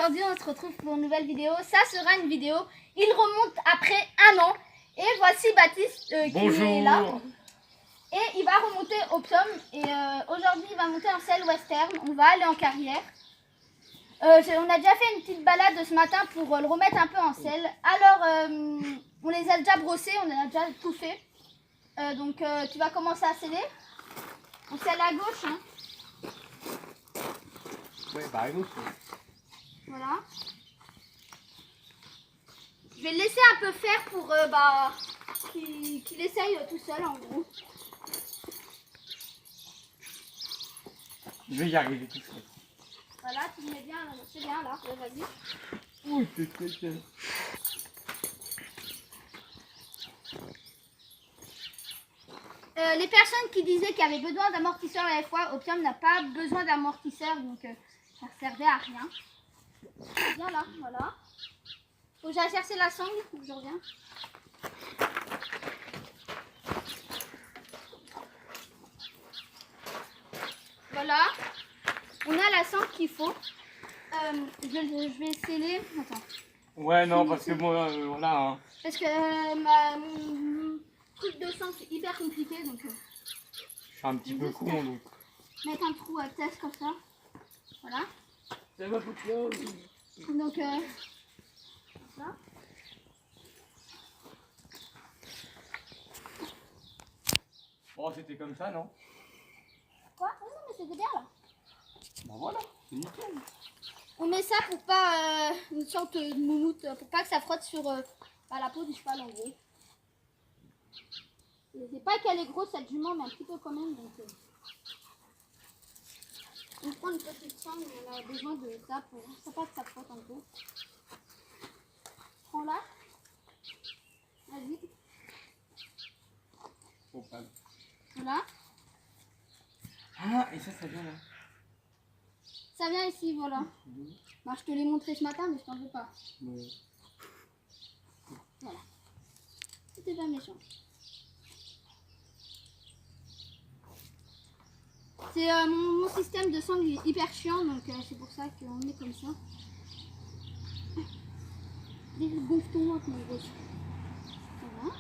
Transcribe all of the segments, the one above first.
aujourd'hui on se retrouve pour une nouvelle vidéo. Ça sera une vidéo, il remonte après 1 an. Et voici Baptiste qui est là. Et il va remonter Opium. Et aujourd'hui il va monter en selle western. On va aller en carrière. On a déjà fait une petite balade ce matin pour le remettre un peu en selle. Alors on les a déjà brossés, on a déjà tout fait. Donc tu vas commencer à sceller. On scelle à gauche. Hein. Ouais, bah à gauche. Voilà. Je vais le laisser un peu faire pour qu'il essaye tout seul en gros. Je vais y arriver tout seul. Voilà, tu mets bien, c'est bien là, vas-y. Ouh, c'est quelqu'un. Les personnes qui disaient qu'il y avait besoin d'amortisseur à la fois, Opium n'a pas besoin d'amortisseur, donc ça ne servait à rien. Viens là, voilà. Faut que j'aille chercher la sangle, je reviens. Voilà, on a la sangle qu'il faut. Je vais sceller. Attends. Ouais, non, parce que moi, voilà. Hein. Parce que mon truc de sangle c'est hyper compliqué, donc. Je suis un petit peu con, donc. Mettre un trou à test comme ça. Voilà. Ça va foutre là. Donc, ça. Oh, c'était comme ça, non? Quoi? Oh non, mais c'était bien là. Bah voilà, c'est nickel. On met ça pour pas une sorte de moumoute, pour pas que ça frotte sur la peau du cheval en gros. C'est pas qu'elle est grosse cette jument, mais un petit peu quand même. Donc, on prend une petite sangle, on a besoin de ça pour pas que ça frotte en gros. Prends là. Vas-y. Oh, pas. Voilà. Ah, et ça vient là. Ça vient ici, voilà. Bah, je te l'ai montré ce matin, mais je t'en veux pas. Ouais. Voilà. C'était pas méchant. C'est mon système de sangle est hyper chiant, donc c'est pour ça qu'on est comme ça. Gonfle-toi avec mon gros. Voilà.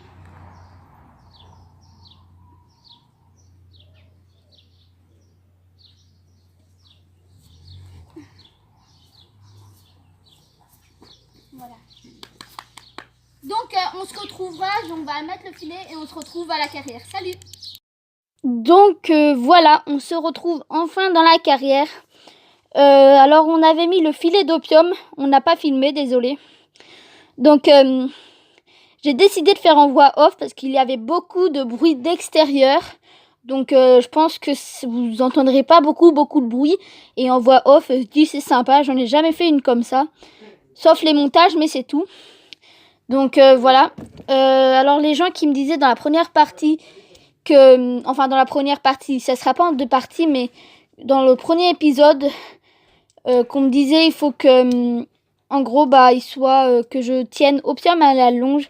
Voilà. Donc on se retrouvera, on va mettre le filet et on se retrouve à la carrière. Salut! Donc voilà, on se retrouve enfin dans la carrière. Alors on avait mis le filet d'opium, on n'a pas filmé, désolé. Donc j'ai décidé de faire en voix off parce qu'il y avait beaucoup de bruit d'extérieur. Donc je pense que vous entendrez pas beaucoup de bruit. Et en voix off, je dis c'est sympa, j'en ai jamais fait une comme ça. Sauf les montages, mais c'est tout. Donc voilà. Alors les gens qui me disaient dans la première partie enfin dans la première partie, ça sera pas en 2 parties, mais dans le premier épisode, qu'on me disait il faut que, en gros, il soit que je tienne Opium à la longe.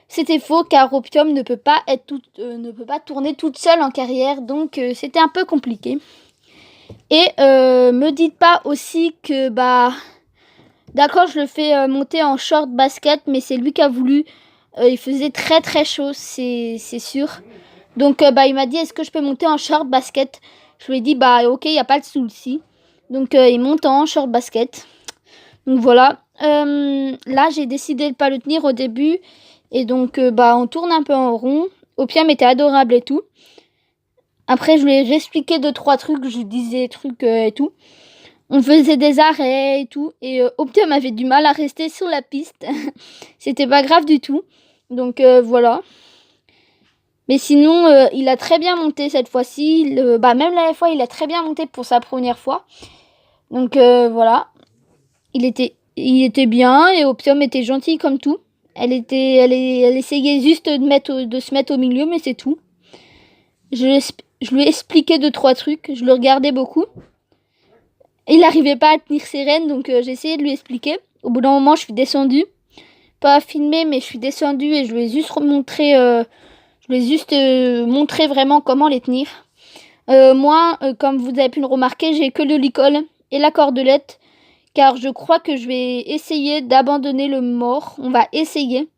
C'était faux car Opium ne peut pas tourner toute seule en carrière, donc c'était un peu compliqué. Et me dites pas aussi que d'accord, je le fais monter en short basket, mais c'est lui qui a voulu. Il faisait très très chaud, c'est sûr. Donc il m'a dit est-ce que je peux monter en short basket. Je lui ai dit ok, il n'y a pas de souci. Donc il monte en short basket. Donc voilà. Là j'ai décidé de ne pas le tenir au début. Et donc on tourne un peu en rond. Opium était adorable et tout. Après je lui ai expliqué 2-3 trucs. Je lui disais des trucs et tout. On faisait des arrêts et tout. Et Opium avait du mal à rester sur la piste. C'était pas grave du tout. Donc voilà. Mais sinon, il a très bien monté cette fois-ci. Même la fois, il a très bien monté pour sa première fois. Donc voilà. Il était bien et Opium était gentil comme tout. Elle essayait juste de se mettre au milieu, mais c'est tout. Je lui ai expliqué 2-3 trucs. Je le regardais beaucoup. Il n'arrivait pas à tenir ses rênes, donc j'ai essayé de lui expliquer. Au bout d'un moment, je suis descendue. Pas filmé, mais je suis descendue et je lui ai juste montré... montrer vraiment comment les tenir. Moi, comme vous avez pu le remarquer, j'ai que le licol et la cordelette car je crois que je vais essayer d'abandonner le mort. On va essayer.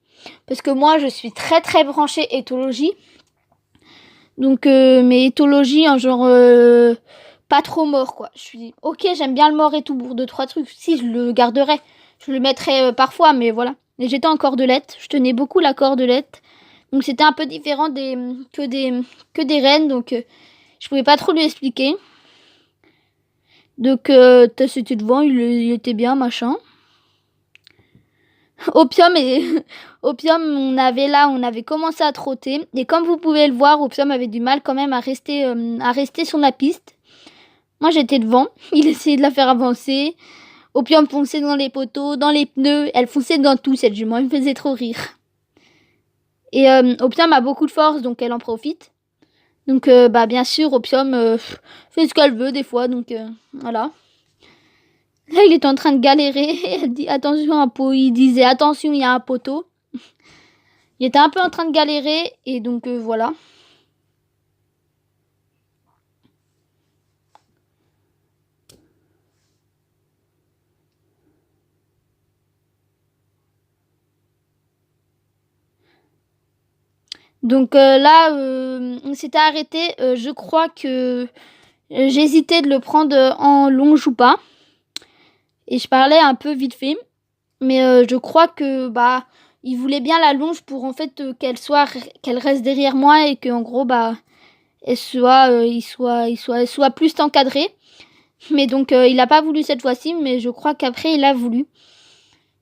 Parce que moi, je suis très très branchée éthologie. Donc, mais éthologie, un genre pas trop mort, quoi. Je suis ok, j'aime bien le mort et tout pour 2-3 trucs. Si, je le garderai. Je le mettrai parfois, mais voilà. Et j'étais en cordelette. Je tenais beaucoup la cordelette. Donc, c'était un peu différent que des rennes. Donc, je pouvais pas trop lui expliquer. Donc, c'était devant, il était bien, machin. Opium, Opium, on avait commencé à trotter. Et comme vous pouvez le voir, Opium avait du mal quand même à rester sur la piste. Moi, j'étais devant. Il essayait de la faire avancer. Opium fonçait dans les poteaux, dans les pneus. Elle fonçait dans tout, cette jument. Elle me faisait trop rire. Et Opium a beaucoup de force, donc elle en profite. Donc, bien sûr, Opium fait ce qu'elle veut des fois. Donc, voilà. Là, il est en train de galérer. Et elle dit attention, il disait attention, il y a un poteau. Il était un peu en train de galérer. Et donc, voilà. Donc là, on s'était arrêté. Je crois que j'hésitais de le prendre en longe ou pas. Et je parlais un peu vite fait. Mais je crois que il voulait bien la longe pour en fait qu'elle reste derrière moi et qu'en gros il soit plus encadré. Mais donc il a pas voulu cette fois-ci, mais je crois qu'après il a voulu.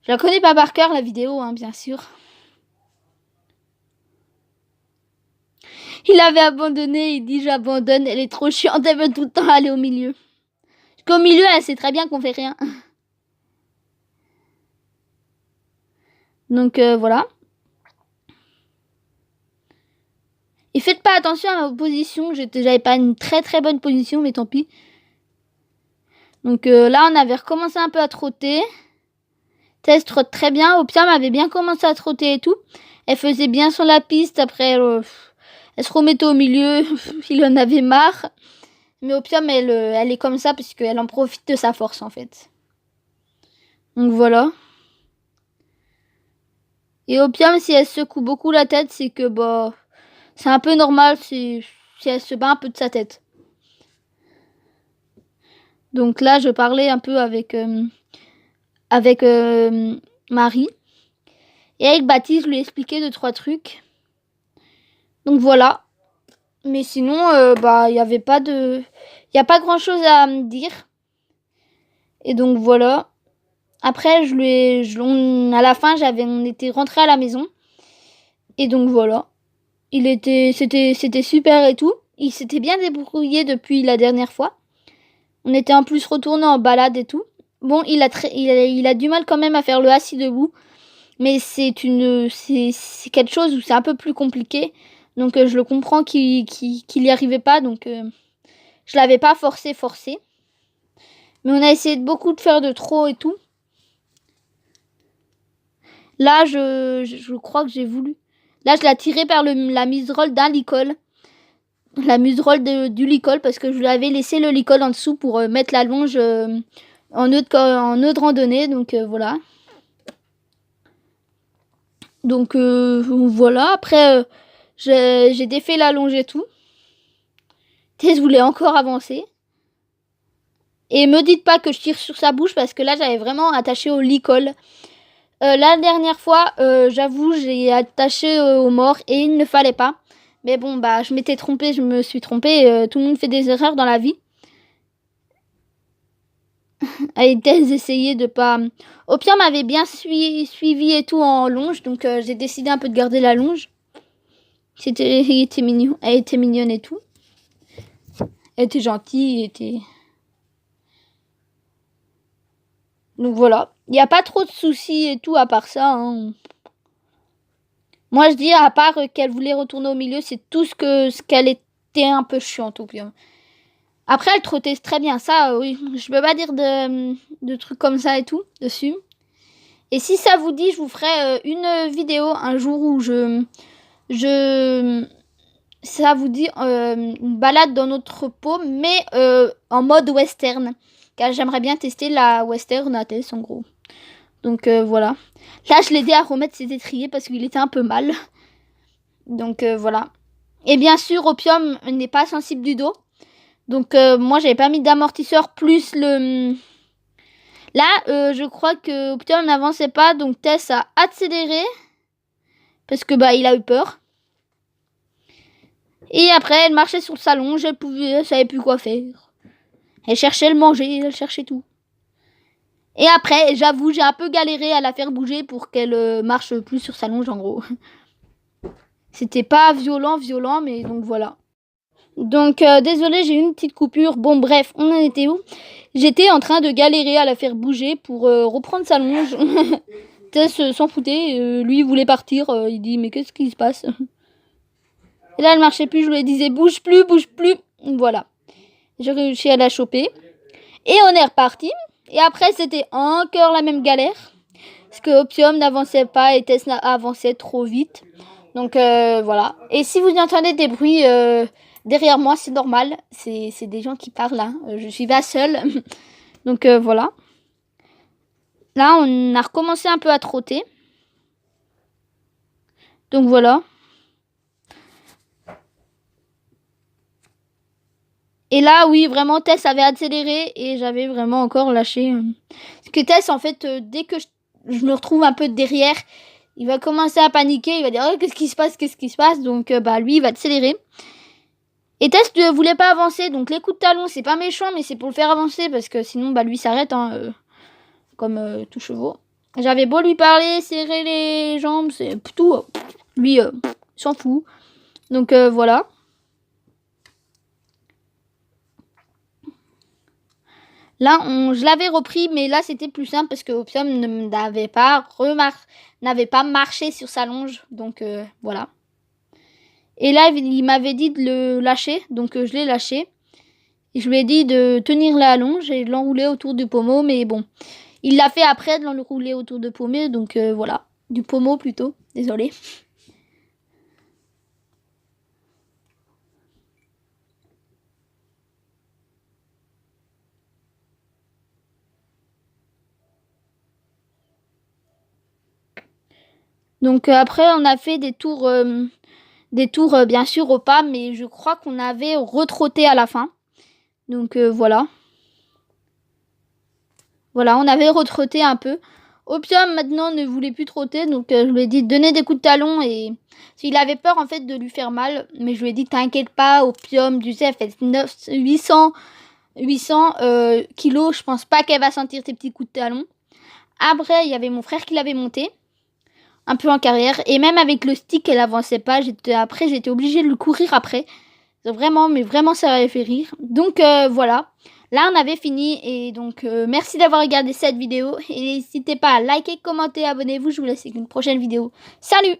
Je la connais pas par cœur la vidéo, hein, bien sûr. Il avait abandonné, il dit j'abandonne, elle est trop chiante, elle veut tout le temps aller au milieu. Parce qu'au milieu, elle sait très bien qu'on fait rien. Donc voilà. Et faites pas attention à ma position, j'avais pas une très très bonne position, mais tant pis. Donc là, on avait recommencé un peu à trotter. Tess trotte très bien, Opium avait bien commencé à trotter et tout. Elle faisait bien sur la piste, après elle se remettait au milieu, il en avait marre. Mais Opium, elle est comme ça parce qu'elle en profite de sa force en fait. Donc voilà. Et Opium, si elle secoue beaucoup la tête, c'est que c'est un peu normal si elle se bat un peu de sa tête. Donc là, je parlais un peu avec Marie. Et avec Baptiste, je lui ai expliqué 2-3 trucs. Donc voilà. Mais sinon, il y avait pas de... Il n'y a pas grand-chose à me dire. Et donc voilà. Après, à la fin, on était rentrés à la maison. Et donc voilà. C'était super et tout. Il s'était bien débrouillé depuis la dernière fois. On était en plus retourné en balade et tout. Bon, il a du mal quand même à faire le assis debout. Mais c'est quelque chose où c'est un peu plus compliqué. Donc je le comprends qu'il y arrivait pas. Donc je l'avais pas forcé. Mais on a essayé beaucoup de faire de trop et tout. Là, je crois que j'ai voulu. Là, je l'ai tiré par la muserolle d'un licol. La muserolle du licol parce que je lui avais laissé le licol en dessous pour mettre la longe en nœud de randonnée. Donc voilà. Donc voilà. Après, j'ai défait la longe et tout. Tess voulait encore avancer. Et me dites pas que je tire sur sa bouche parce que là, j'avais vraiment attaché au licol. La dernière fois, j'avoue, j'ai attaché au mort et il ne fallait pas. Mais bon, je m'étais trompée, je me suis trompée. Tout le monde fait des erreurs dans la vie. Tess essayait de pas... Opium m'avait bien suivi et tout en longe, donc j'ai décidé un peu de garder la longe. Il était mignon, elle était mignonne et tout. Elle était gentille, Donc voilà. Il n'y a pas trop de soucis et tout à part ça. Hein. Moi je dis à part qu'elle voulait retourner au milieu, c'est tout ce qu'elle était un peu chiante au pire. Après elle trottait très bien, ça oui. Je peux pas dire de trucs comme ça et tout dessus. Et si ça vous dit, je vous ferai une vidéo un jour où ça vous dit une balade dans notre peau, mais en mode western. car j'aimerais bien tester la Western ATS en gros. Donc voilà. Là, je l'ai aidé à remettre ses étriers parce qu'il était un peu mal. Donc voilà. Et bien sûr, Opium n'est pas sensible du dos. Donc moi, j'avais pas mis d'amortisseur plus le... Là, je crois que Opium n'avançait pas. Donc Tess a accéléré. Parce que bah il a eu peur. Et après, elle marchait sur le salon. Elle savait plus quoi faire. Elle cherchait le manger. Elle cherchait tout. Et après, j'avoue, j'ai un peu galéré à la faire bouger pour qu'elle marche plus sur sa longe en gros. C'était pas violent, mais donc voilà. Donc désolé, j'ai eu une petite coupure. Bon bref, on en était où? J'étais en train de galérer à la faire bouger pour reprendre sa longe. Tess s'en foutait, lui il voulait partir. Il dit mais qu'est-ce qui se passe? Et là elle marchait plus, je lui disais bouge plus. Voilà. J'ai réussi à la choper. Et on est reparti. Et après c'était encore la même galère. Parce que Opium n'avançait pas et Tess avançait trop vite. Donc voilà. Et si vous entendez des bruits derrière moi, c'est normal. C'est des gens qui parlent. Hein. Je suis pas seule. Donc voilà. Là, on a recommencé un peu à trotter. Donc voilà. Et là, oui, vraiment, Tess avait accéléré et j'avais vraiment encore lâché. Parce que Tess, en fait, dès que je me retrouve un peu derrière, il va commencer à paniquer. Il va dire oh, qu'est-ce qui se passe. Donc, bah, lui, il va accélérer. Et Tess ne voulait pas avancer. Donc, les coups de talon, c'est pas méchant, mais c'est pour le faire avancer. Parce que sinon, bah, lui s'arrête. Hein, comme tout chevaux. J'avais beau lui parler, serrer les jambes, c'est tout. Lui, s'en fout. Donc, voilà. Là, je l'avais repris, mais là, c'était plus simple parce que Opium n'avait pas marché sur sa longe. Donc, voilà. Et là, il m'avait dit de le lâcher. Donc, je l'ai lâché. Et je lui ai dit de tenir la longe et de l'enrouler autour du pommeau. Mais bon, il l'a fait après de l'enrouler autour du pommeau. Donc, voilà. Du pommeau plutôt. Désolée. Donc après, on a fait des tours bien sûr au pas, mais je crois qu'on avait retrotté à la fin. Donc voilà. Voilà, on avait retrotté un peu. Opium maintenant ne voulait plus trotter, donc je lui ai dit de donner des coups de talon et il avait peur en fait de lui faire mal, mais je lui ai dit t'inquiète pas, Opium, tu sais, elle fait 800 kilos, je pense pas qu'elle va sentir tes petits coups de talon. Après, il y avait mon frère qui l'avait monté. Un peu en carrière. Et même avec le stick, elle avançait pas. J'étais obligée de le courir après. Vraiment, mais vraiment, ça m'avait fait rire. Donc, voilà. Là, on avait fini. Et donc, merci d'avoir regardé cette vidéo. Et n'hésitez pas à liker, commenter, abonnez-vous. Je vous laisse avec une prochaine vidéo. Salut!